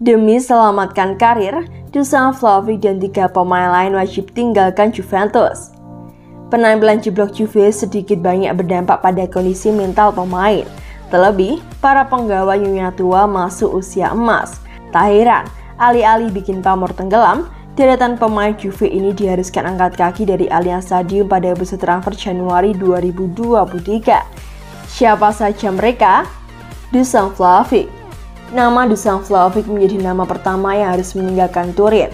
Demi selamatkan karir, Dusan Vlahovic dan 3 pemain lain wajib tinggalkan Juventus. Penampilan jeblok Juve sedikit banyak berdampak pada kondisi mental pemain. Terlebih, para penggawa Nyonya tua masuk usia emas. Tak heran, alih-alih bikin pamor tenggelam, deretan pemain Juve ini diharuskan angkat kaki dari Allianz Stadium pada bursa transfer Januari 2023. Siapa saja mereka? Dusan Vlahovic. Nama Dusan Vlahovic menjadi nama pertama yang harus meninggalkan Turin.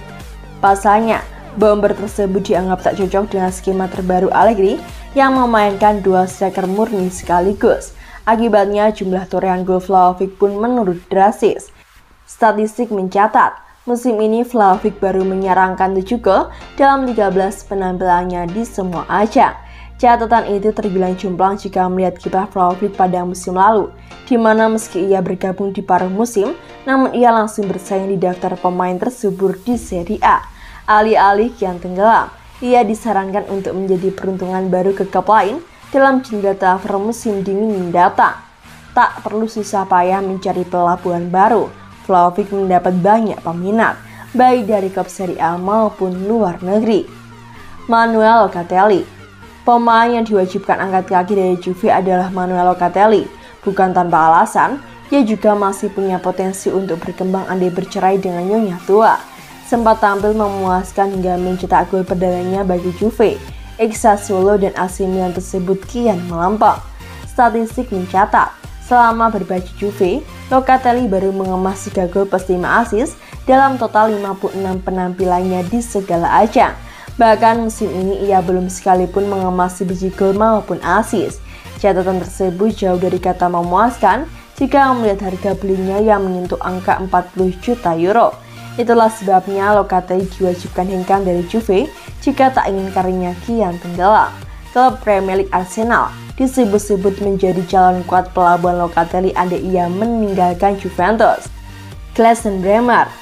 Pasalnya, bomber tersebut dianggap tak cocok dengan skema terbaru Allegri yang memainkan 2 striker murni sekaligus. Akibatnya jumlah torehan gol Vlahovic pun menurun drastis. Statistik mencatat, musim ini Vlahovic baru menyerangkan 7 gol dalam 13 penampilannya di semua ajang. Catatan itu terbilang jomplang jika melihat kiprah Vlahovic pada musim lalu, di mana meski ia bergabung di paruh musim, namun ia langsung bersaing di daftar pemain tersubur di Serie A. Alih-alih kian tenggelam, ia disarankan untuk menjadi peruntungan baru ke klub lain dalam jendela transfer musim dingin mendatang. Tak perlu susah payah mencari pelabuhan baru, Vlahovic mendapat banyak peminat, baik dari klub Serie A maupun luar negeri. Manuel Locatelli. Pemain yang diwajibkan angkat kaki dari Juve adalah Manuel Locatelli. Bukan tanpa alasan, ia juga masih punya potensi untuk berkembang andai bercerai dengan Nyonya tua. Sempat tampil memuaskan hingga mencetak gol perdananya bagi Juve. Sassuolo dan AC Milan tersebut kian melempem. Statistik mencatat, selama berbaju Juve, Locatelli baru mengemas 3 gol plus 5 assist dalam total 56 penampilannya di segala ajang. Bahkan musim ini ia belum sekalipun mengemas biji gol maupun assist. Catatan tersebut jauh dari kata memuaskan jika melihat harga belinya yang menyentuh angka 40 juta euro. Itulah sebabnya Locatelli diwajibkan hengkang dari Juve jika tak ingin karirnya kian tenggelam. Klub Premier League Arsenal disebut-sebut menjadi calon kuat pelabuhan Locatelli andai ia meninggalkan Juventus. Klaassen Bremer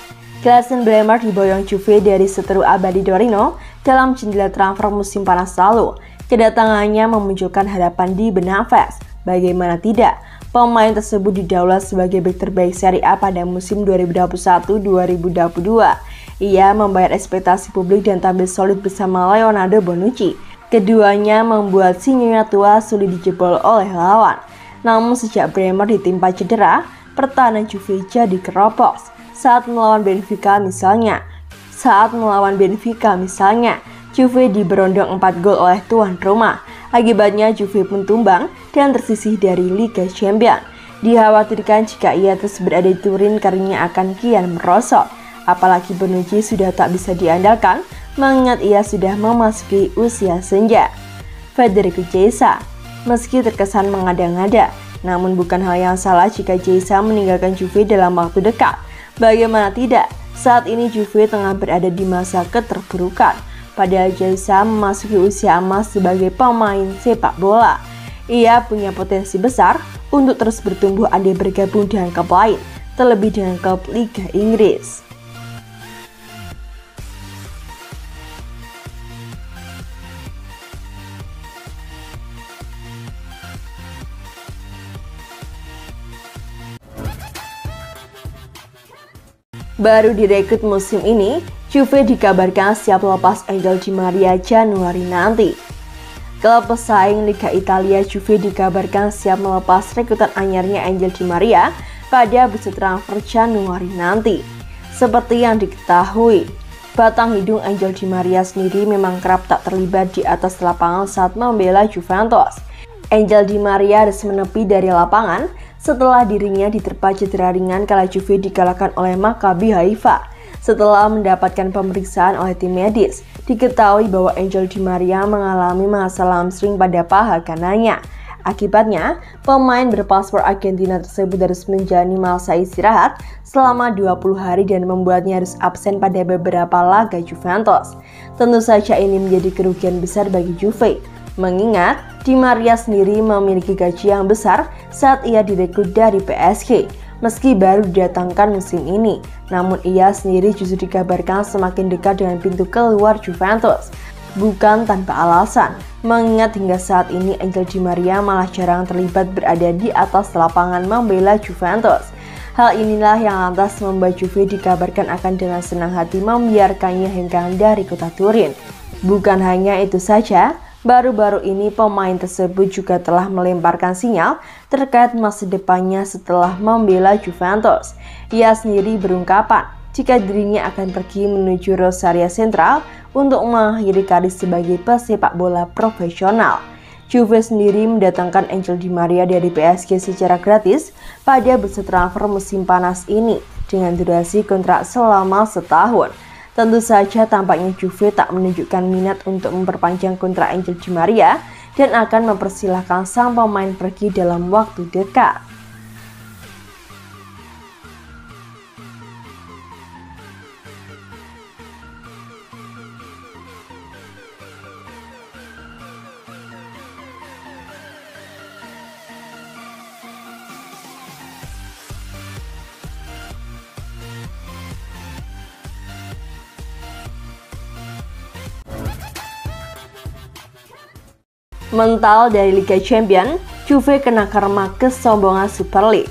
diboyong Juve dari seteru abadi Torino dalam jendela transfer musim panas lalu. Kedatangannya memunculkan harapan di benak fans. Bagaimana tidak, pemain tersebut didaulat sebagai bek terbaik Serie A pada musim 2021-2022. Ia membayar ekspektasi publik dan tampil solid bersama Leonardo Bonucci. Keduanya membuat si Nyonya tua sulit dijebol oleh lawan. Namun sejak Bremer ditimpa cedera, pertahanan Juve jadi keropos. Saat melawan Benfica misalnya, Juve diberondong 4 gol oleh tuan rumah. Akibatnya Juve pun tumbang dan tersisih dari Liga Champions. Dikhawatirkan jika ia terus berada di Turin karirnya akan kian merosot. Apalagi Bonucci sudah tak bisa diandalkan mengingat ia sudah memasuki usia senja. Federico Chiesa, meski terkesan mengada-ngada, namun bukan hal yang salah jika Chiesa meninggalkan Juve dalam waktu dekat. Bagaimana tidak, saat ini Juve tengah berada di masa keterpurukan. Padahal Chiesa memasuki usia emas sebagai pemain sepak bola. Ia punya potensi besar untuk terus bertumbuh andai bergabung dengan klub lain, terlebih dengan klub Liga Inggris. Baru direkrut musim ini, Juve dikabarkan siap lepas Angel Di Maria Januari nanti. Klub pesaing Liga Italia Juve dikabarkan siap melepas rekrutan anyarnya Angel Di Maria pada bursa transfer Januari nanti. Seperti yang diketahui, batang hidung Angel Di Maria sendiri memang kerap tak terlibat di atas lapangan saat membela Juventus. Angel Di Maria harus menepi dari lapangan setelah dirinya diterpa cedera ringan kala Juve dikalahkan oleh Maccabi Haifa. Setelah mendapatkan pemeriksaan oleh tim medis, diketahui bahwa Angel Di Maria mengalami masalah hamstring pada paha kanannya. Akibatnya, pemain berpaspor Argentina tersebut harus menjalani masa istirahat selama 20 hari dan membuatnya harus absen pada beberapa laga Juventus. Tentu saja ini menjadi kerugian besar bagi Juve, mengingat Di Maria sendiri memiliki gaji yang besar saat ia direkrut dari PSG. Meski baru didatangkan musim ini, namun ia sendiri justru dikabarkan semakin dekat dengan pintu keluar Juventus. Bukan tanpa alasan, mengingat hingga saat ini Angel Di Maria malah jarang terlibat berada di atas lapangan membela Juventus. Hal inilah yang lantas membuat Juve dikabarkan akan dengan senang hati membiarkannya hengkang dari kota Turin. Bukan hanya itu saja, baru-baru ini pemain tersebut juga telah melemparkan sinyal terkait masa depannya setelah membela Juventus. Ia sendiri berungkapan jika dirinya akan pergi menuju Rosario Central untuk mengakhiri karir sebagai pesepak bola profesional. Juve sendiri mendatangkan Angel Di Maria dari PSG secara gratis pada bursa transfer musim panas ini dengan durasi kontrak selama setahun. Tentu saja tampaknya Juve tak menunjukkan minat untuk memperpanjang kontrak Angel Di Maria dan akan mempersilahkan sang pemain pergi dalam waktu dekat. Mental dari Liga Champions, Juve kena karma kesombongan Super League.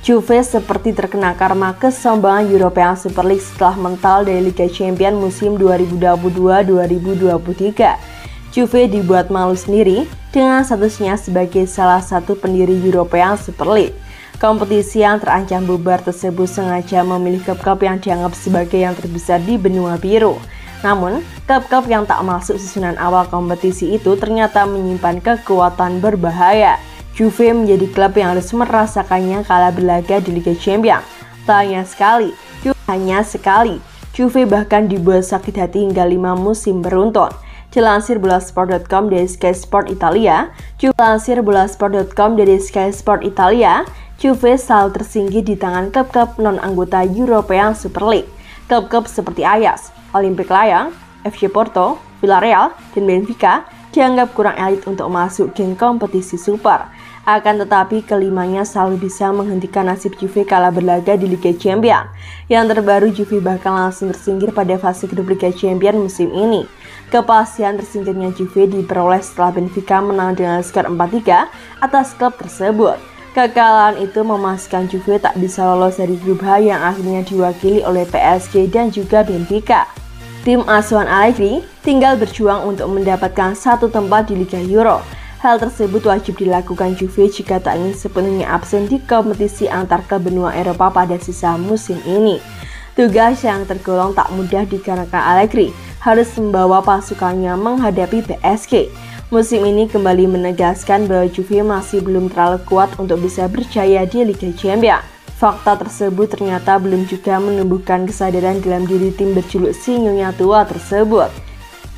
Juve seperti terkena karma kesombongan European Super League setelah mental dari Liga Champions musim 2022-2023. Juve dibuat malu sendiri dengan statusnya sebagai salah satu pendiri European Super League. Kompetisi yang terancam bubar tersebut sengaja memilih klub-klub yang dianggap sebagai yang terbesar di benua biru. Namun, klub-klub yang tak masuk susunan awal kompetisi itu ternyata menyimpan kekuatan berbahaya. Juve menjadi klub yang harus merasakannya kala berlaga di Liga Champions. Tak hanya sekali, Juve bahkan dibuat sakit hati hingga 5 musim beruntun. Dilansir Bolasport.com dari Sky Sport Italia, Juve selalu tersinggih di tangan klub-klub non-anggota European Super League. Klub-klub seperti Ajax, Olympique Lyon, FC Porto, Villarreal, dan Benfica dianggap kurang elit untuk masuk geng kompetisi super. Akan tetapi kelimanya selalu bisa menghentikan nasib Juve kala berlaga di Liga Champions. Yang terbaru, Juve bahkan langsung tersingkir pada fase grup Liga Champions musim ini. Kepastian tersingkirnya Juve diperoleh setelah Benfica menang dengan skor 4-3 atas klub tersebut. Kekalahan itu memastikan Juve tak bisa lolos dari grup H yang akhirnya diwakili oleh PSG dan juga Benfica. Tim asuhan Allegri tinggal berjuang untuk mendapatkan satu tempat di Liga Euro. Hal tersebut wajib dilakukan Juve jika tak ingin sepenuhnya absen di kompetisi antar klub benua Eropa pada sisa musim ini. Tugas yang tergolong tak mudah dikarenakan Allegri harus membawa pasukannya menghadapi PSG. Musim ini kembali menegaskan bahwa Juve masih belum terlalu kuat untuk bisa berjaya di Liga Champions. Fakta tersebut ternyata belum juga menumbuhkan kesadaran dalam diri tim berjuluk si Nyonya Tua tersebut.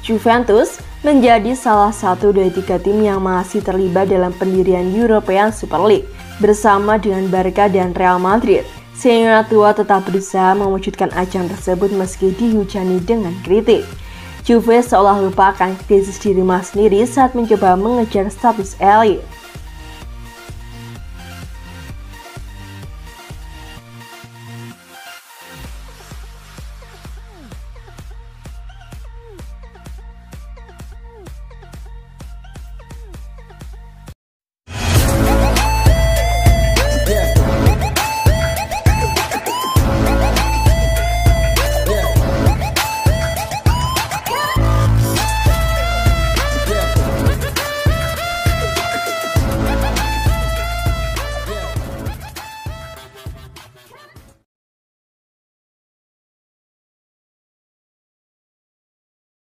Juventus menjadi salah satu dari 3 tim yang masih terlibat dalam pendirian European Super League. Bersama dengan Barca dan Real Madrid, si Nyonya Tua tetap berusaha mewujudkan ajang tersebut meski dihujani dengan kritik. Juve seolah lupa akan krisis di rumah sendiri saat mencoba mengejar status elit.